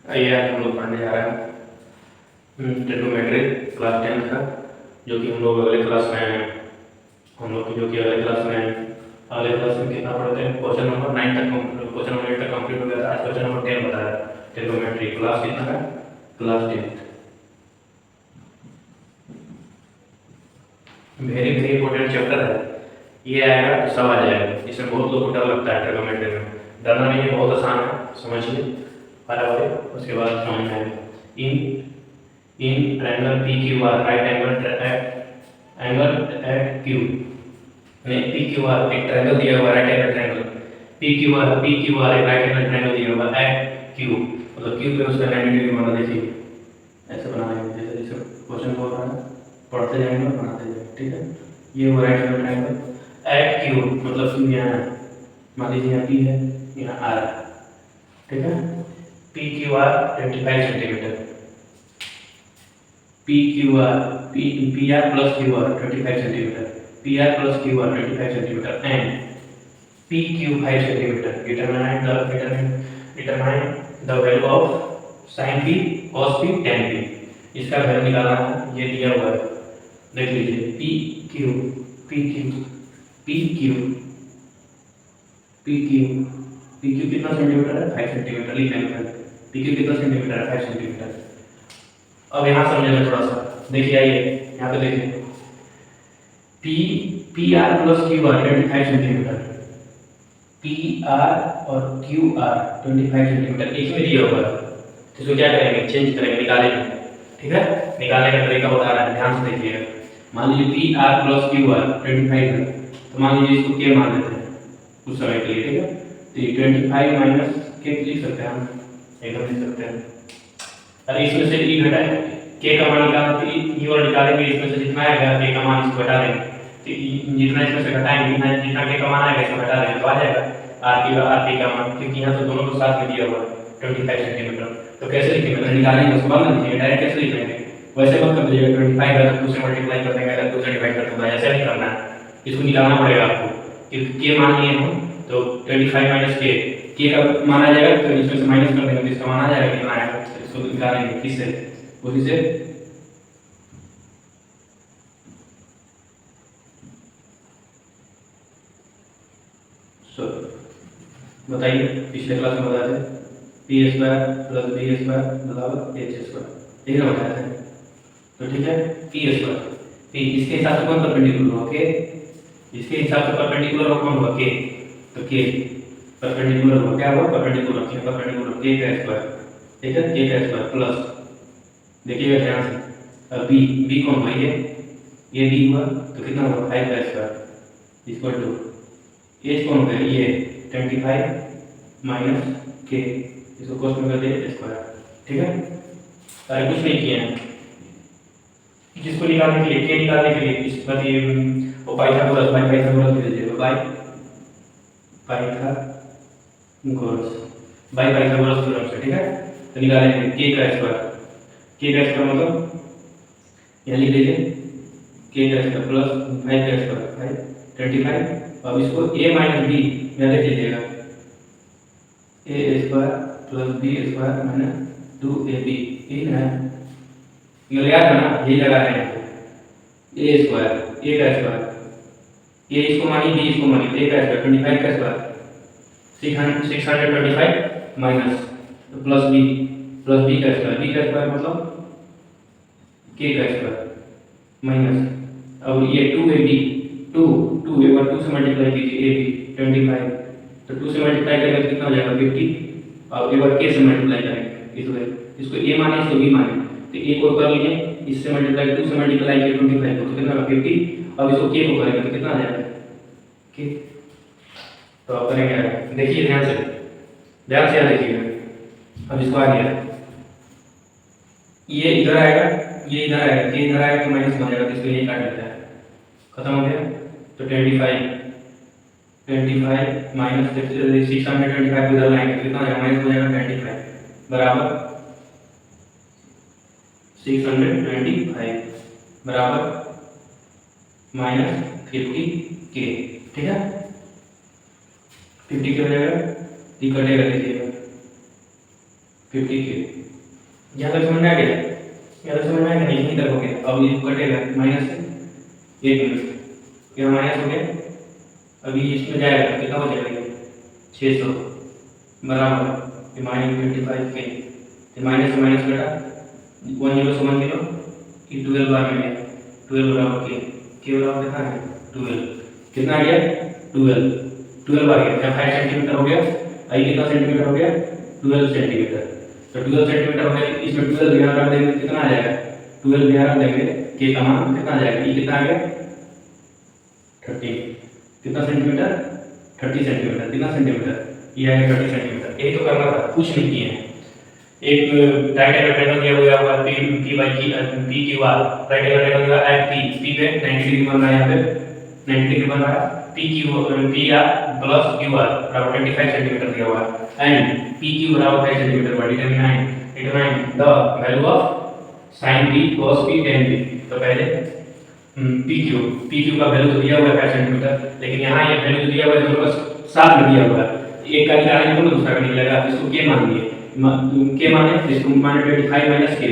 आइए आज हम लोग पढ़ने जा रहे हैं ट्रिग्नोमेट्री क्लास 10 का, जो कि हम लोग अगले क्लास में हैं। हम लोग जो कि अगले क्लास में हैं, अगले क्लास में कितना पढ़ते हैं? क्वेश्चन नंबर 9 तक, क्वेश्चन नंबर 8 तक कंप्लीट हो गया था। आज क्वेश्चन नंबर 10 बताया। ट्रिग्नोमेट्री क्लास कितना है? Class 10। Very very important chapter है ये। आएगा तो सब आ जाएगा। इसमें बहुत लोग को डर लगता है ट्रिग्नोमेट्री में। डरना नहीं है, बहुत आसान है, समझिए बराबर। उसके बाद समझ में आएगा। In triangle P Q R, right angle at Q, P Q R एक ट्रायंगल दिया हुआ, right angle triangle. P Q R एक राइट एंगल ट्रायंगल दिया हुआ एट क्यू, मतलब क्यू पे उसका 90 डिग्री बना। देखिए ऐसे बनाएंगे, जैसे जैसे क्वेश्चन बोल रहा है, पढ़ते जाएंगे और बनाते जाएंगे, ठीक है। ये वो right angle triangle eight Q, मतलब क्यू यहाँ है, मान लीजिए यहाँ पी है, यहाँ आर है, ठीक है। P Q are 25 centimetre, P Q R P R plus Q R 25 centimetre, P R plus Q R 25 centimetre and P Q 5 centimetre. Determine the value of sine P, cos P, ten P. इसका value निकालना है, ये दिया हुआ है, देख लीजिए। P Q P Q P Q P Q P Q कितना सेंटीमीटर है? 5 सेंटीमीटर। लिख लेंगे पी क्यू कितना सेंटीमीटर है? 5 सेंटीमीटर। अब यहाँ समझेंगे थोड़ा सा, देखिए आइए यहाँ पे देखिए। P P R plus Q R 25 centimetre, P R और क्यू आर 25 सेंटीमीटर एक में दिया हुआ है। तो इसको क्या करेंगे? चेंज करेंगे, निकालेंगे, ठीक है। निकालने का तरीका बता रहा है, ध्यान से देखिएगा। मान लीजिए P R plus Q R 25 है, तो मान लीजिए इसको के मान लेते हैं कुछ समय के लिए, ठीक है। तो ये 25 माइनस के लिख सकते हैं हम, एकदम लिख सकते हैं। अरे इसमें से ई घटाएं, के का मान निकालना, तो ई और निकालेंगे, इसमें से जितना आएगा के का मान इसको घटा देंगे, तो जितना इसमें से घटाएंगे, जितना के का मान आएगा इसको घटा देंगे, तो आ जाएगा आर पी का मान, क्योंकि यहाँ तो दोनों को साथ में दिया हुआ है 25 सेंटीमीटर। तो कैसे लिखेंगे? मतलब निकालेंगे उसके बाद ना लिखेंगे, डायरेक्ट कैसे लिख लेंगे? वैसे मत कर दीजिएगा, 25 है तो 2 से मल्टीप्लाई कर देंगे, अगर 2 से डिवाइड कर देंगे, ऐसे नहीं करना है। इसको निकालना पड़ेगा आपको, क्योंकि के मान लिए हम, तो 25 माइनस के का मान आ जाएगा, तो इसमें से माइनस कर देंगे, तो इसका मान आ जाएगा कितना आएगा। इसको निकालेंगे किससे? उसी से बताइए, पिछले क्लास में बताए थे P square plus B square बराबर एच स्क्वायर, ठीक है, बताया था। तो ठीक है, पी स्क्वायर पी इसके हिसाब से कौन परपेंडिकुलर होगा? के। इसके हिसाब से परपेंडिकुलर हो कौन होगा? के। तो के परपेंडिकुलर होगा, क्या हुआ? परपेंडिकुलर के का स्क्वायर, ठीक है, के का स्क्वायर प्लस, देखिएगा ध्यान से, अब बी कौन हुआ? ये बी हुआ, तो कितना होगा? 5 का स्क्वायर इक्वल टू एच कौन होगा? ये 25 माइनस के, इसको कोष्ट में कर दिया स्क्वायर, ठीक है। अरे कुछ नहीं किए हैं, जिसको निकालने के लिए, के निकालने के लिए इस पर ये वो पाइथागोरस दे दीजिएगा, पाइथागोरस थ्योरम से, ठीक है। तो निकालेंगे के का स्क्वायर मतलब यहाँ लिख लीजिए, के का स्क्वायर प्लस 5 का स्क्वायर 25। अब इसको a माइनस बी यहाँ देख लीजिएगा, A square plus B square minus 2ab, ठीक है। ये याद है ना, यही लगा रहे हैं। ए स्क्वायर, ए का स्क्वायर, ए इसको मानिए, बी इसको मानिए, ए का स्क्वायर 25 का स्क्वायर 625 माइनस प्लस बी का स्क्वायर मतलब के का स्क्वायर माइनस, अब ये 2ab, 2 एक बार 2 से मल्टीप्लाई कीजिए, ए बी 25, तो 2 से मल्टीप्लाई करेंगे तो कितना हो जाएगा? 50। और एक बार के से मल्टीप्लाई करेंगे, इसको ए माने, इसको बी माने, तो ए को कर लीजिए, इससे मल्टीप्लाई 2 से मल्टीप्लाई किया 25 को, तो कितना होगा? 50। अब इसको के को करेंगे तो कितना आ जाएगा? के। तो आप करेंगे, देखिए ध्यान से यहाँ देखिएगा। अब इसको आ गया, ये इधर आएगा, ये इधर आएगा, के इधर आएगा तो माइनस हो जाएगा, तो इसको ये काट लेता है, खत्म हो गया। तो 25 माइनस 625 इधर लाएंगे तो कितना हो जाएगा? माइनस हो जाएगा 25 बराबर 625 बराबर माइनस 50 के, ठीक है। 50 के हो जाएगा, टी कटेगा, देखिएगा 50 क्यूब। यहाँ तक समझ में आ गया? यहाँ तक समझ में आ गया? यहीं तक हो गया। अब ये कटेगा माइनस से 1 मिनट, यहाँ माइनस हो गया। अभी इसमें जाएगा कितना हो जाएगा? 600 बराबर ये -25 के, तो माइनस से माइनस कटा 1 0 से 1 0 कि 12 बार में गया। 12 बराबर के बराबर कितना है? 12। कितना आ गया? 12 आ गया। क्या 5 सेंटीमीटर हो गया? आई कितना सेंटीमीटर हो गया? 12 सेंटीमीटर। तो 12 सेंटीमीटर हो गया, इसमें 12 यहाँ रख देंगे कितना आ जाएगा? 12 यहाँ रख देंगे, के का मान कितना आ जाएगा? ये कितना आ गया? 30। कितना सेंटीमीटर? 30 सेंटीमीटर। कितना सेंटीमीटर? ये है 30 सेंटीमीटर। यही तो करना था, कुछ नहीं किए हैं। एक राइट एंगल ट्रायंगल दिया हुआ है P by P Q R. Right angle triangle दिया है पी पे 90 डिग्री बन रहा है, यहाँ पे 90 डिग्री बन रहा है। P R plus Q R बराबर 25 सेंटीमीटर दिया हुआ है एंड पी क्यू बराबर 5 सेंटीमीटर पर determine the value of sin p cos p tan p। तो पहले पी क्यू का वैल्यू तो दिया हुआ है 5 सेंटीमीटर, लेकिन यहाँ ये वैल्यू दिया हुआ है दोनों का साथ में दिया हुआ है। एक का निकालने में दूसरा का निकलेगा, इसको के मान लिए के माने, इसको माने 25 माइनस के,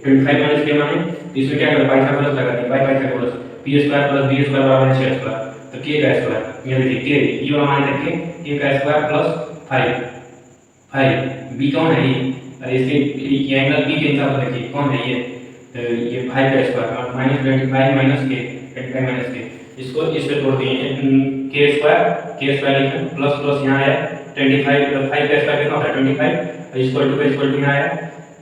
25 माइनस के माने इसमें क्या करें? पाइथागोरस लगा दें। Pythagoras p square plus b square बराबर है 6 स्क्वायर। तो k का स्क्वायर ये देखिए k ये वाला मान देखिए k का स्क्वायर प्लस 5 b कौन है ये? अरे इसके ये एंगल p के हिसाब से देखिए कौन है ये? तो ये 5 का स्क्वायर माइनस 25 माइनस के 25 माइनस के, इसको इस पे तोड़ दिए k स्क्वायर लिखें प्लस प्लस यहाँ आया 25 5 का स्क्वायर कितना होता है? 25 इक्वल टू यहाँ आया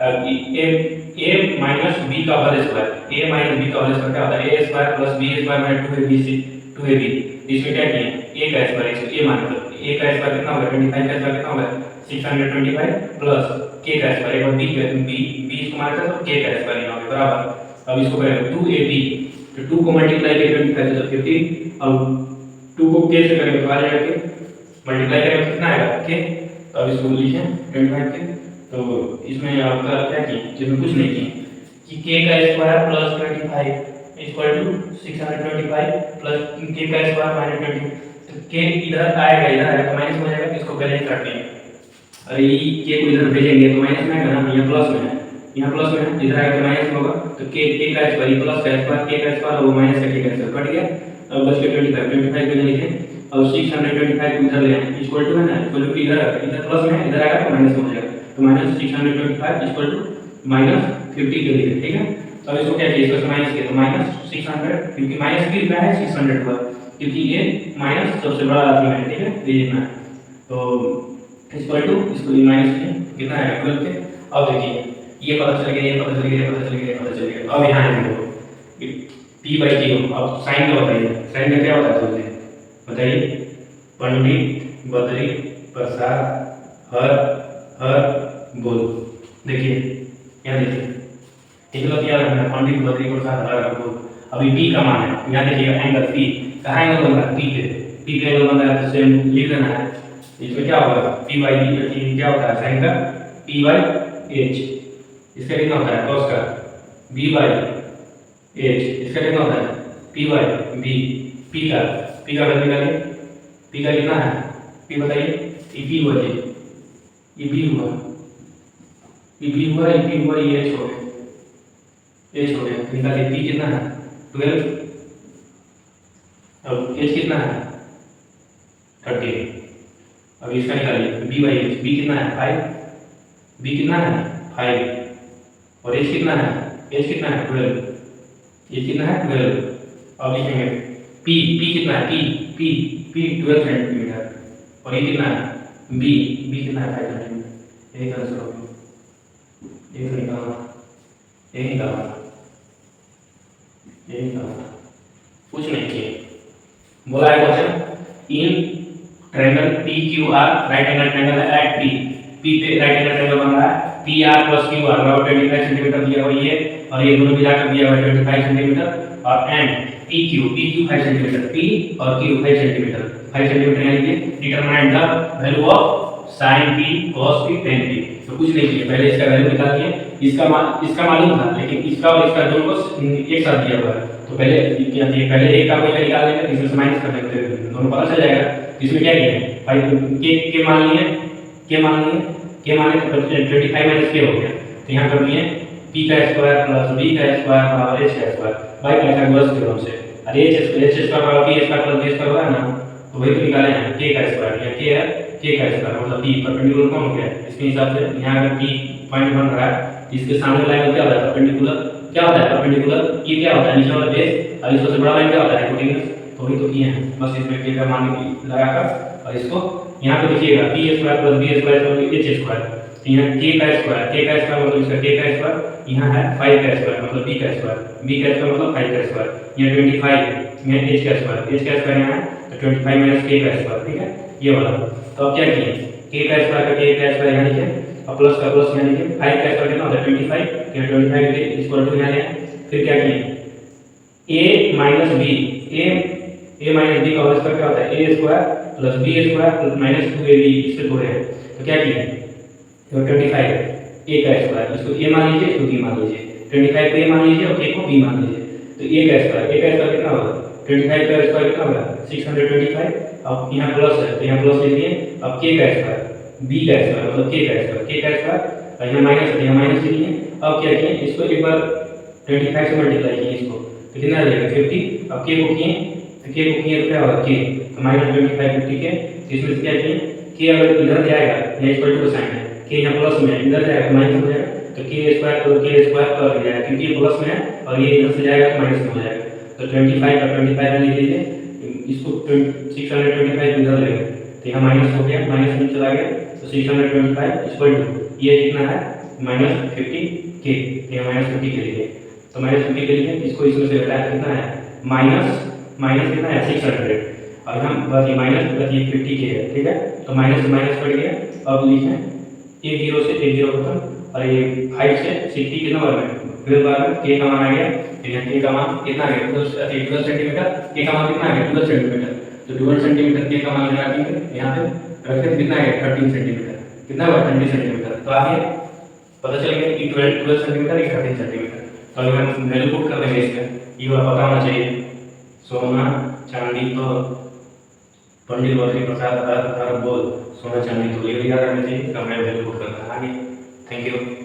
a माइनस b का whole square. a minus b का होल स्क्वायर क्या होता है? a square plus b square minus 2ab। इसमें क्या किए? a का स्क्वायर इसको a मान लो। a का स्क्वायर कितना होगा? 25 का स्क्वायर कितना होगा? 625 प्लस k का स्क्वायर एक बार b इसको मानते तो k का स्क्वायर यहाँ पे बराबर। अब इसको करेंगे 2ab, तो 2 को मल्टीप्लाई करेंगे 25 तो 50। अब 2 को k से करेंगे तो आ जाएगा k, मल्टीप्लाई करेंगे कितना आएगा? k। तो अब इसको लिखें 25 के। तो इसमें आपका क्या किए? जिसमें कुछ नहीं किए कि k का square plus 25 equal to 625 plus k का स्क्वायर माइनस 20। तो k इधर आएगा तो माइनस हो जाएगा, इसको पहले ही काट देंगे। अरे ये k को इधर भेजेंगे तो माइनस में आएगा ना, यहाँ प्लस में है, यहाँ प्लस में है, इधर आएगा तो माइनस में होगा। तो k का स्क्वायर प्लस का स्क्वायर k का स्क्वायर और वो माइनस का k का स्क्वायर कट गया। अब बच के 25 को लिखें। अब 625 को इधर ले आए इक्वल टू है ना, इक्वल टू इधर प्लस में है, इधर आएगा तो माइनस हो जाएगा। तो माइनस 625 इक्वल टू माइनस 50 के लिए, ठीक है। तो इसको क्या किया? इसको माइनस किया तो माइनस 600, क्योंकि माइनस भी क्या है 600 हुआ, क्योंकि ये माइनस सबसे बड़ा राशि है, ठीक है। तो ये इतना है तो इक्वल टू इसको माइनस कितना है 12 के। अब देखिए ये पता चल गया, ये पता चल गया, ये पता चल गया, ये पता चल गया। अब यहाँ देखो p बाई q। अब साइन का बताइए, साइन का क्या होता है सोचिए बताइए? पंडित बद्री प्रसाद हर बोल। देखिए यहाँ देखिए एक बात याद रखना, पंडित बद्री प्रसाद हर बोल। अभी p का मान है, यहाँ देखिएगा एंगल p कहाँ एंगल बन रहा है? p पे एंगल बन रहा है, तो सेम लिख देना है। इसमें क्या होगा? p बाई d क्या होता है? साइन का p बाई h। इसका कितना होता है? cos का b बाई h। इसका कितना होता है? p by b। p का वैल्यू निकालिए। p का कितना है? p बताइए। ये p हुआ जी, ये b हुआ, ये b हुआ, ये p हुआ, ये h हो गया, h हो गया। निकालिए p कितना है? 12। अब h कितना है? 30। अब इसका निकालिए b बाई h। b कितना है? 5। b कितना है? 5। और h कितना है? h कितना है? 12। h कितना है? 12। अब लिखेंगे p कितना है? p 12 centimetre. और ये कितना है? b कितना है? 5 सेंटीमीटर। यही आंसर हो गया, यही निकालना, यही निकालना, यही निकालना, कुछ नहीं किए। बोला है question in triangle PQR, right angle triangle है एट P पे राइट एंगल ट्रायंगल बन रहा है। PR प्लस QR बराबर 25 सेंटीमीटर दिया हुआ ये, और ये दोनों मिलाकर दिया हुआ है 25 सेंटीमीटर। और एंड PQ 5 सेंटीमीटर, P और Q 5 सेंटीमीटर, 5 सेंटीमीटर यानी कि determine the value of sin p cos p tan p। तो कुछ नहीं किया, पहले इसका वैल्यू निकाल दिए। इसका मालूम था, लेकिन इसका और इसका दोनों को एक साथ दिया हुआ है। तो पहले क्या किया? पहले एक का वैल्यू निकाल लेंगे, इसमें से माइनस कर देंगे, दोनों पता चल जाएगा। इसमें क्या किया? भाई के मान लिए, के माने 25 माइनस के हो गया, तो यहाँ कर लिए p का स्क्वायर प्लस b का स्क्वायर बराबर h का स्क्वायर बाई पाइथागोरस थ्योरम से। अरे h स्क्वायर बराबर b square plus b square होगा ना, तो वही तो निकाले हैं k का स्क्वायर, या k है k का स्क्वायर मतलब p परपेंडिकुलर कौन हो गया, इसके हिसाब से यहाँ अगर p पॉइंट बन रहा है इसके सामने लाइन क्या होता है परपेंडिकुलर, क्या होता है परपेंडिकुलर, ये क्या होता है नीचे वाला बेस, और इससे बड़ा लाइन क्या होता है हाइपोटेन्यूज, तो वही तो किए हैं बस इसमें k का मान लगाकर। और इसको यहाँ पे देखिएगा p square plus b square मतलब h स्क्वायर, तो यहाँ k का स्क्वायर मतलब इसका k का स्क्वायर, यहाँ है 5 का स्क्वायर मतलब b का स्क्वायर मतलब 5 का स्क्वायर, यहाँ 25 है, यहाँ h का स्क्वायर यहाँ है तो 25 माइनस k का स्क्वायर, ठीक है ये वाला। तो अब क्या किए k का स्क्वायर यहाँ लिखे और प्लस का प्लस यहाँ लिखे, 5 का स्क्वायर कितना होता है 25, यहाँ 25 के इक्वल टू यहाँ लिया, फिर क्या किए a माइनस b का होल स्क्वायर क्या होता है a square plus b square plus minus 2ab, इससे थोड़े हैं तो क्या किए तो 25 a का स्क्वायर, इसको a मान लीजिए इसको b मान लीजिए, 25 को a मान लीजिए और k को b मान लीजिए, तो a का स्क्वायर कितना होगा 25 का स्क्वायर कितना होगा 625, अब यहाँ प्लस है तो यहाँ प्लस ले लिए, अब k का स्क्वायर b का स्क्वायर मतलब k का स्क्वायर और यहाँ माइनस है यहाँ माइनस ले लिए। अब क्या किए इसको एक बार 25 से मल्टीप्लाई किए इसको तो कितना आ जाएगा 50, अब k को किए तो क्या होगा k तो -25 50 के, इसमें क्या किए k अगर इधर जाएगा यहाँ इक्वल टू साइन है, k यहाँ प्लस में है इधर जाएगा तो माइनस हो जाएगा, तो k स्क्वायर कर जाएगा क्योंकि ये प्लस में है और ये इधर से जाएगा तो माइनस में हो जाएगा, तो 25 का 25 लिख लीजिए, इसको 625 इधर लेंगे तो यहाँ माइनस हो गया, माइनस में चला गया तो 625 इक्वल टू ये कितना है -50 k, यहाँ -50 के लिए तो -50 के लिए इसको इसमें से घटाया कितना है माइनस कितना है 600 और हम बस ये माइनस प्लस ये 50 के है, ठीक है तो माइनस से माइनस कट गया। अब लिखें एक जीरो से एक जीरो खत्म और ये 5 से 60 कितना बार में फिर बार में k का मान आ गया, तो यहाँ k का मान कितना आ गया 12 सेंटीमीटर, k का मान कितना आ गया 12 सेंटीमीटर, तो 12 सेंटीमीटर k का मान लगा देंगे यहाँ पे रखें कितना है 13 सेंटीमीटर, कितना हुआ 20 सेंटीमीटर, तो आगे पता चल गया कि 12 सेंटीमीटर 13 सेंटीमीटर, तो अगर हम वैल्यू पुट कर देंगे इसमें ये पता होना चाहिए सोना चांदी तो पंडित बद्री प्रसाद हर बोल सोना चांदी तो ये याद रखना चाहिए, तो हमें वैल्यू पुट करना है आगे। Thank you.